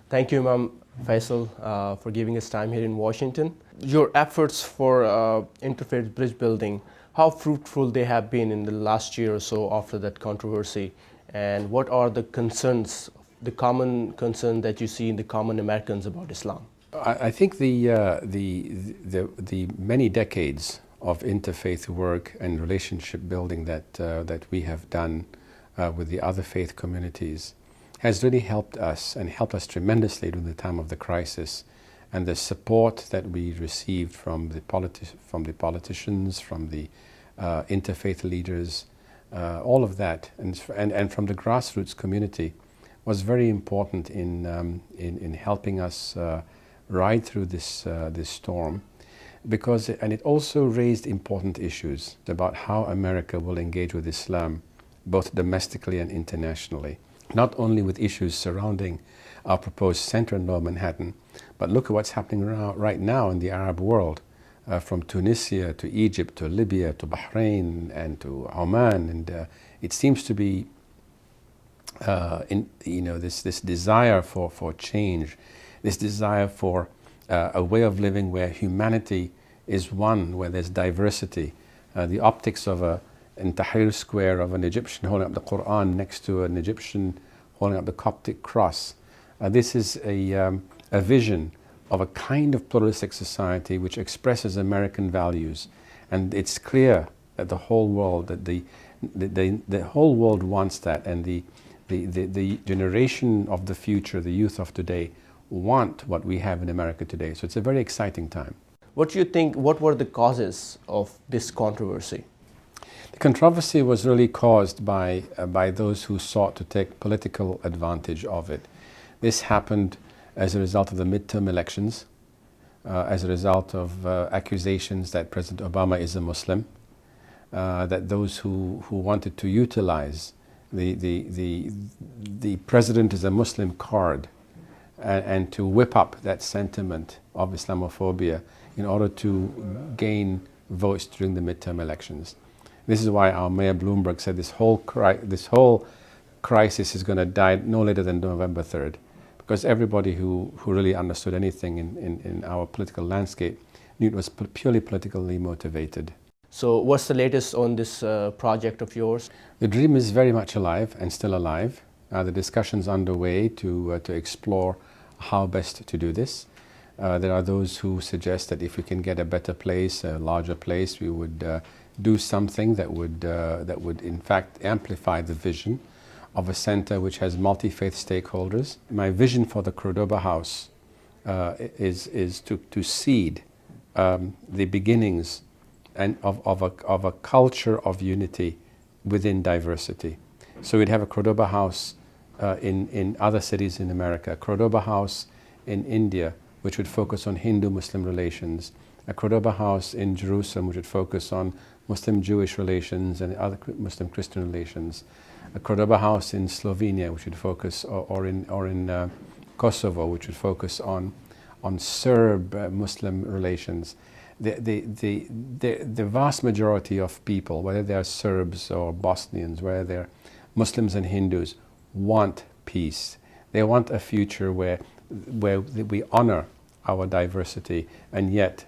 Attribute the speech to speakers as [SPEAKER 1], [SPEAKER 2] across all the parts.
[SPEAKER 1] Thank you, Imam Feisal, for giving us time here in Washington. Your efforts for interfaith bridge building, how fruitful they have been in the last year or so after that controversy, and what are the concerns, the common concern that you see in the common Americans about Islam?
[SPEAKER 2] I think the many decades of interfaith work and relationship building that we have done with the other faith communities has really helped us and helped us tremendously during the time of the crisis, and the support that we received from the politicians, from the interfaith leaders, all of that, and from the grassroots community was very important in helping us ride through this storm, and it also raised important issues about how America will engage with Islam, both domestically and internationally. Not only with issues surrounding our proposed center in Lower Manhattan, but look at what's happening right now in the Arab world, from Tunisia to Egypt to Libya to Bahrain and to Oman, and it seems to be this desire for change, this desire for a way of living where humanity is one, where there's diversity. The optics of in Tahrir Square of an Egyptian holding up the Quran next to an Egyptian holding up the Coptic cross. This is a vision of a kind of pluralistic society which expresses American values, and it's clear that the whole world wants that, and the generation of the future, the youth of today, want what we have in America today. So it's a very exciting time.
[SPEAKER 1] What do you think, what were the causes of this controversy?
[SPEAKER 2] The controversy was really caused by those who sought to take political advantage of it. This happened as a result of the midterm elections, as a result of accusations that President Obama is a Muslim, that those who wanted to utilize the president is a Muslim card and to whip up that sentiment of Islamophobia in order to gain votes during the midterm elections. This is why our Mayor Bloomberg said this whole crisis is going to die no later than November 3rd, because everybody who really understood anything in our political landscape knew it was purely politically motivated.
[SPEAKER 1] So what's the latest on this project of yours?
[SPEAKER 2] The dream is very much alive and still alive. The discussion's underway to explore how best to do this. There are those who suggest that if we can get a better place, a larger place, we would do something that would in fact amplify the vision of a center which has multi-faith stakeholders. My vision for the Cardoba House is to seed the beginnings of a culture of unity within diversity. So we'd have a Cardoba House in other cities in America, a Cardoba House in India, which would focus on Hindu-Muslim relations, a Cardoba House in Jerusalem, which would focus on Muslim-Jewish relations and other Muslim-Christian relations, a Cardoba House in Slovenia, which would focus, or in Kosovo, which would focus on Serb-Muslim relations. The vast majority of people, whether they are Serbs or Bosnians, whether they're Muslims and Hindus, want peace. They want a future where we honor our diversity and yet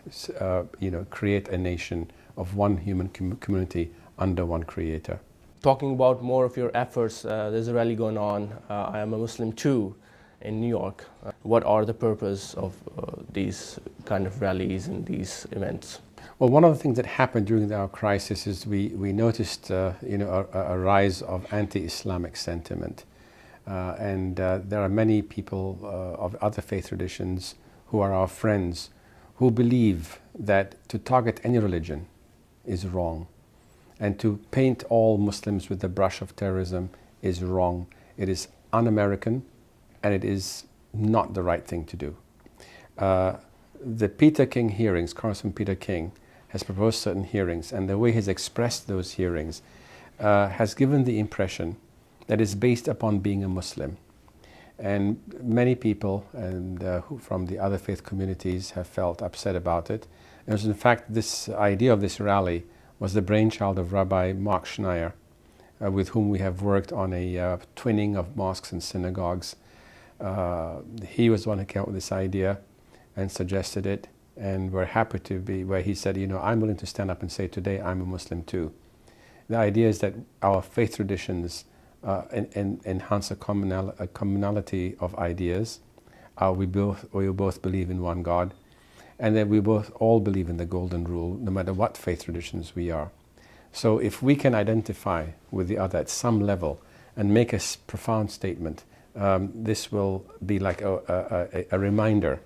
[SPEAKER 2] create a nation of one human community under one creator.
[SPEAKER 1] Talking about more of your efforts, there's a rally going on, I Am a Muslim Too, in New York. What are the purpose of these kind of rallies and these events?
[SPEAKER 2] Well, one of the things that happened during our crisis is we noticed a rise of anti-Islamic sentiment. And there are many people of other faith traditions who are our friends who believe that to target any religion is wrong, and to paint all Muslims with the brush of terrorism is wrong. It is un-American, and it is not the right thing to do. The Peter King hearings, Congressman Peter King, has proposed certain hearings, and the way he's expressed those hearings has given the impression that it's based upon being a Muslim. And many people who from the other faith communities have felt upset about it. And in fact, this idea of this rally was the brainchild of Rabbi Mark Schneier, with whom we have worked on a twinning of mosques and synagogues. He was the one who came up with this idea and suggested it, and we're happy to be where he said, I'm willing to stand up and say today I'm a Muslim too. The idea is that our faith traditions enhance a commonality of ideas. We both believe in one God, and that we both all believe in the golden rule, no matter what faith traditions we are. So if we can identify with the other at some level and make a profound statement, this will be like a reminder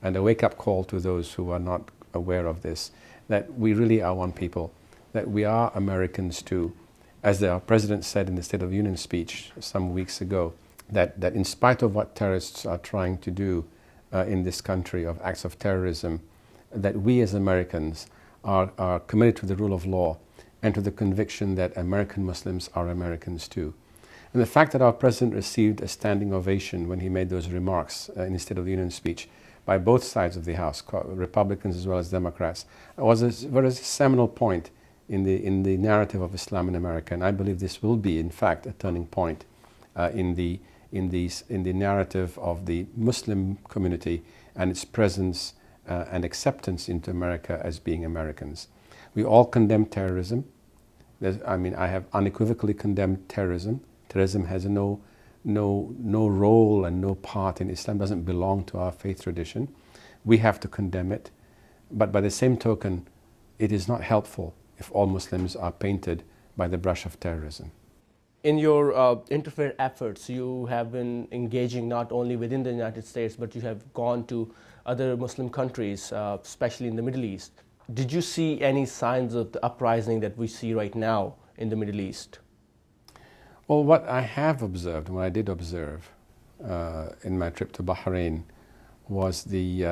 [SPEAKER 2] and a wake-up call to those who are not aware of this, that we really are one people, that we are Americans too. As our president said in the State of the Union speech some weeks ago, that in spite of what terrorists are trying to do in this country, of acts of terrorism, that we as Americans are committed to the rule of law and to the conviction that American Muslims are Americans too. And the fact that our president received a standing ovation when he made those remarks in his State of the Union speech by both sides of the House, Republicans as well as Democrats, was a seminal point in the narrative of Islam in America. And I believe this will be, in fact, a turning point in the narrative of the Muslim community and its presence and acceptance into America as being Americans. We all condemn terrorism. I have unequivocally condemned terrorism. Terrorism has no role and no part in Islam, doesn't belong to our faith tradition. We have to condemn it. But by the same token, it is not helpful if all Muslims are painted by the brush of terrorism.
[SPEAKER 1] In your interfaith efforts, you have been engaging not only within the United States, but you have gone to other Muslim countries, especially in the Middle East. Did you see any signs of the uprising that we see right now in the Middle East?
[SPEAKER 2] Well, what I have observed, what I did observe in my trip to Bahrain, was the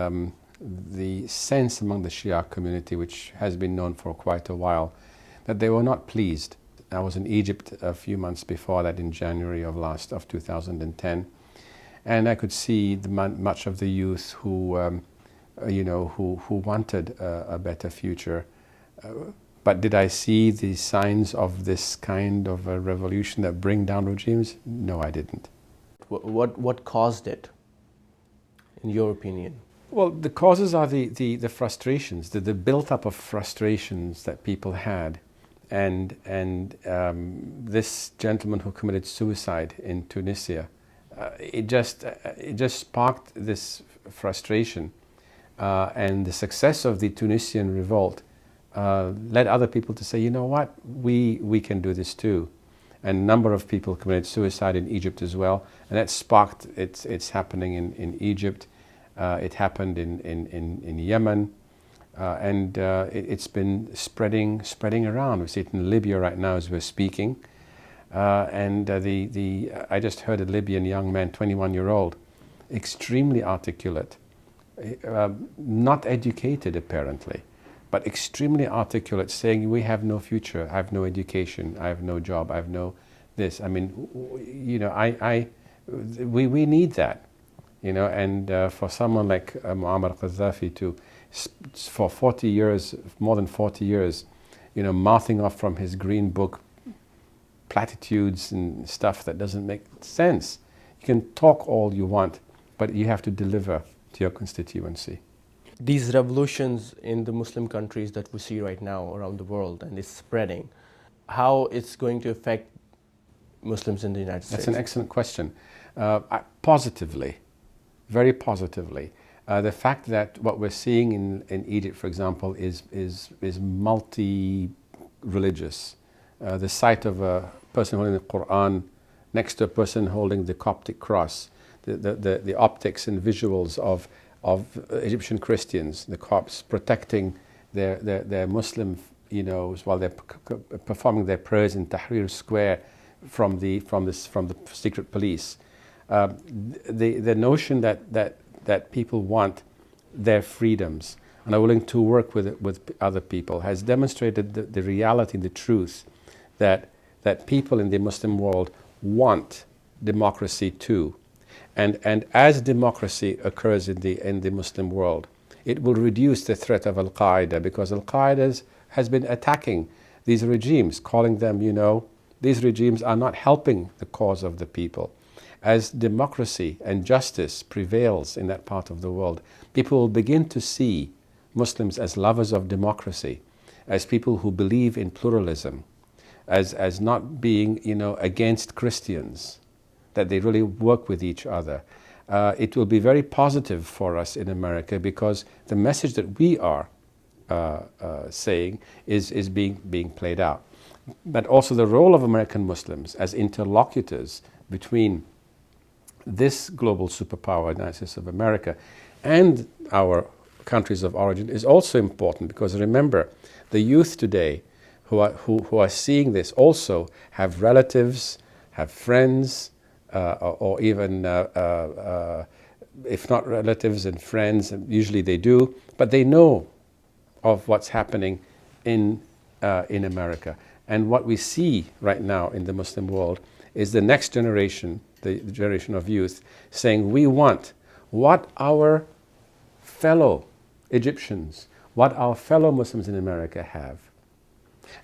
[SPEAKER 2] sense among the Shia community, which has been known for quite a while, that they were not pleased. I was in Egypt a few months before that, in January of 2010, and I could see much of the youth who wanted a better future. But did I see the signs of this kind of a revolution that bring down regimes? No, I didn't.
[SPEAKER 1] What caused it, in your opinion?
[SPEAKER 2] Well, the causes are the frustrations, the built-up of frustrations that people had. And this gentleman who committed suicide in Tunisia, it just sparked this frustration. And the success of the Tunisian revolt led other people to say, you know what, we can do this too. And a number of people committed suicide in Egypt as well. And that sparked, it's happening in Egypt. It happened in Yemen. And it's been spreading around. We see it in Libya right now as we're speaking. I just heard a Libyan young man, 21-year-old, extremely articulate, not educated apparently, but extremely articulate, saying, we have no future, I have no education, I have no job, I have no this. I mean, we need that, and for someone like Muammar Gaddafi to, for 40 years, more than 40 years, mouthing off from his green book platitudes and stuff that doesn't make sense. You can talk all you want, but you have to deliver to your constituency.
[SPEAKER 1] These revolutions in the Muslim countries that we see right now around the world, and it's spreading, how it's going to affect Muslims in the United States?
[SPEAKER 2] That's an excellent question. Positively, very positively. The fact that what we're seeing in Egypt, for example, is multi-religious. The sight of a person holding the Quran next to a person holding the Coptic cross, the optics and visuals of Egyptian Christians, the Copts, protecting their Muslim, while they're performing their prayers in Tahrir Square from the secret police. The notion that people want their freedoms and are willing to work with other people has demonstrated the reality, the truth that people in the Muslim world want democracy too. And as democracy occurs in the Muslim world, it will reduce the threat of Al-Qaeda, because Al-Qaeda has been attacking these regimes, calling them, these regimes are not helping the cause of the people. As democracy and justice prevails in that part of the world, people will begin to see Muslims as lovers of democracy, as people who believe in pluralism, as not being, against Christians, that they really work with each other. It will be very positive for us in America, because the message that we are saying is being played out. But also the role of American Muslims as interlocutors between this global superpower, the United States of America, and our countries of origin is also important, because remember, the youth today who are seeing this also have relatives, have friends, or even if not relatives and friends, and usually they do, but they know of what's happening in America. And what we see right now in the Muslim world is the next generation, the generation of youth, saying, we want what our fellow Egyptians, what our fellow Muslims in America have.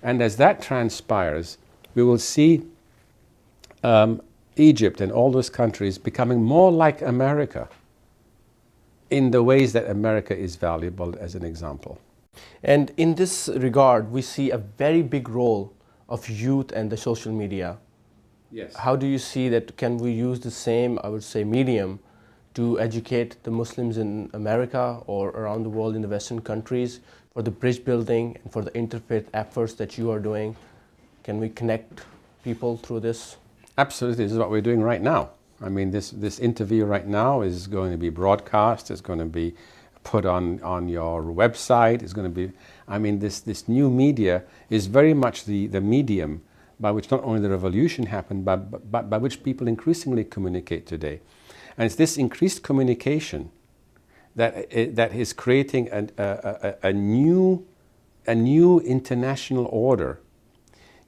[SPEAKER 2] And as that transpires, we will see Egypt and all those countries becoming more like America in the ways that America is valuable as an example.
[SPEAKER 1] And in this regard, we see a very big role of youth and the social media.
[SPEAKER 2] Yes.
[SPEAKER 1] How do you see that? Can we use the same, I would say, medium to educate the Muslims in America or around the world in the Western countries for the bridge building and for the interfaith efforts that you are doing? Can we connect people through this?
[SPEAKER 2] Absolutely. This is what we're doing right now. I mean, this interview right now is going to be broadcast. It's going to be put on your website. It's going to be, I mean, this new media is very much the medium by which not only the revolution happened, but by which people increasingly communicate today. And it's this increased communication that is creating a new international order.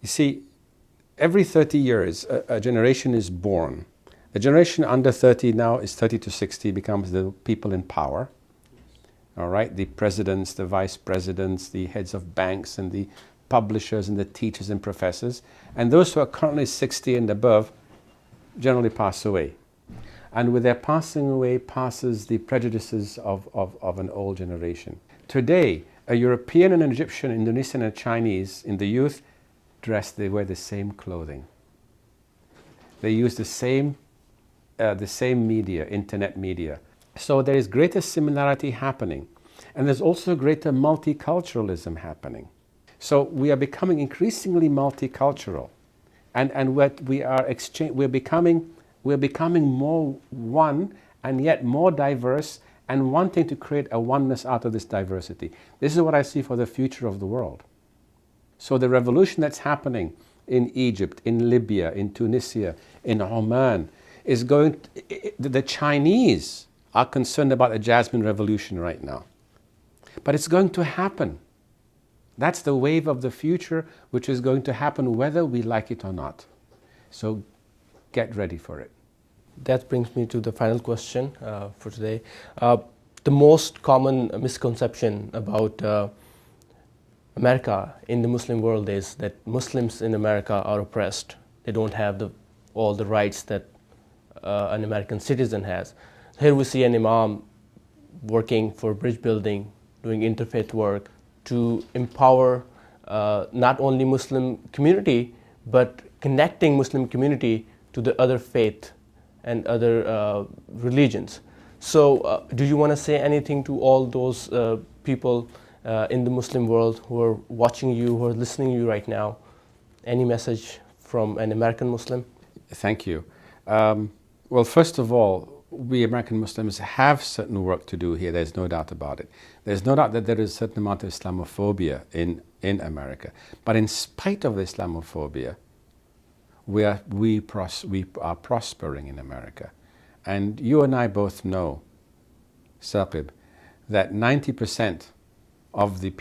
[SPEAKER 2] You see, every 30 years, a generation is born. The generation under 30 now is 30 to 60, becomes the people in power. All right, the presidents, the vice presidents, the heads of banks, and the publishers, and the teachers and professors. And those who are currently 60 and above generally pass away. And with their passing away passes the prejudices of an old generation. Today, a European and an Egyptian, Indonesian and Chinese in the youth they wear the same clothing. They use the same media, internet media. So there is greater similarity happening. And there's also greater multiculturalism happening. So we are becoming increasingly multicultural. And what we're becoming more one, and yet more diverse, and wanting to create a oneness out of this diversity. This is what I see for the future of the world. So the revolution that's happening in Egypt, in Libya, in Tunisia, in Oman, is going the Chinese are concerned about a Jasmine revolution right now. But it's going to happen. That's the wave of the future, which is going to happen whether we like it or not. So get ready for it.
[SPEAKER 1] That brings me to the final question for today. The most common misconception about America in the Muslim world is that Muslims in America are oppressed. They don't have all the rights that an American citizen has. Here we see an imam working for bridge building, doing interfaith work to empower not only Muslim community, but connecting Muslim community to the other faith and other religions. So do you want to say anything to all those people in the Muslim world who are watching you, who are listening to you right now? Any message from an American Muslim?
[SPEAKER 2] Thank you. Well, first of all, we American Muslims have certain work to do here. There's no doubt about it. There's no doubt that there is a certain amount of Islamophobia in America. But in spite of the Islamophobia, we are prospering in America. And you and I both know, Saqib, that 90% of the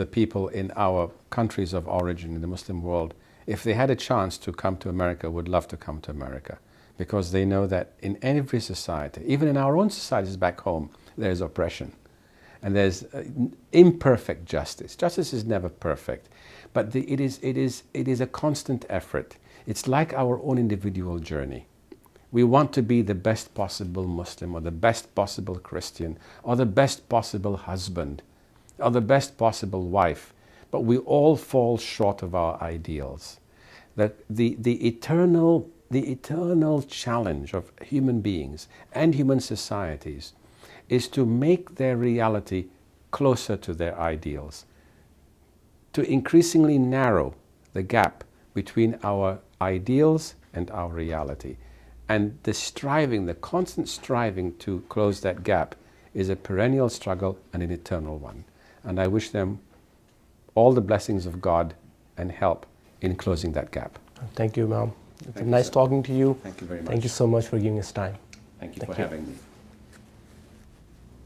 [SPEAKER 2] people in our countries of origin in the Muslim world, if they had a chance to come to America, would love to come to America. Because they know that in every society, even in our own societies back home, there's oppression. And there's imperfect justice. Justice is never perfect. But it is a constant effort. It's like our own individual journey. We want to be the best possible Muslim or the best possible Christian or the best possible husband or the best possible wife, but we all fall short of our ideals. That the eternal challenge of human beings and human societies is to make their reality closer to their ideals, to increasingly narrow the gap between our ideals and our reality. And the constant striving to close that gap is a perennial struggle and an eternal one. And I wish them all the blessings of God and help in closing that gap.
[SPEAKER 1] Thank you, Imam. It's nice talking to you.
[SPEAKER 2] Thank you very much.
[SPEAKER 1] Thank you so much for giving us time.
[SPEAKER 2] Thank you for having me.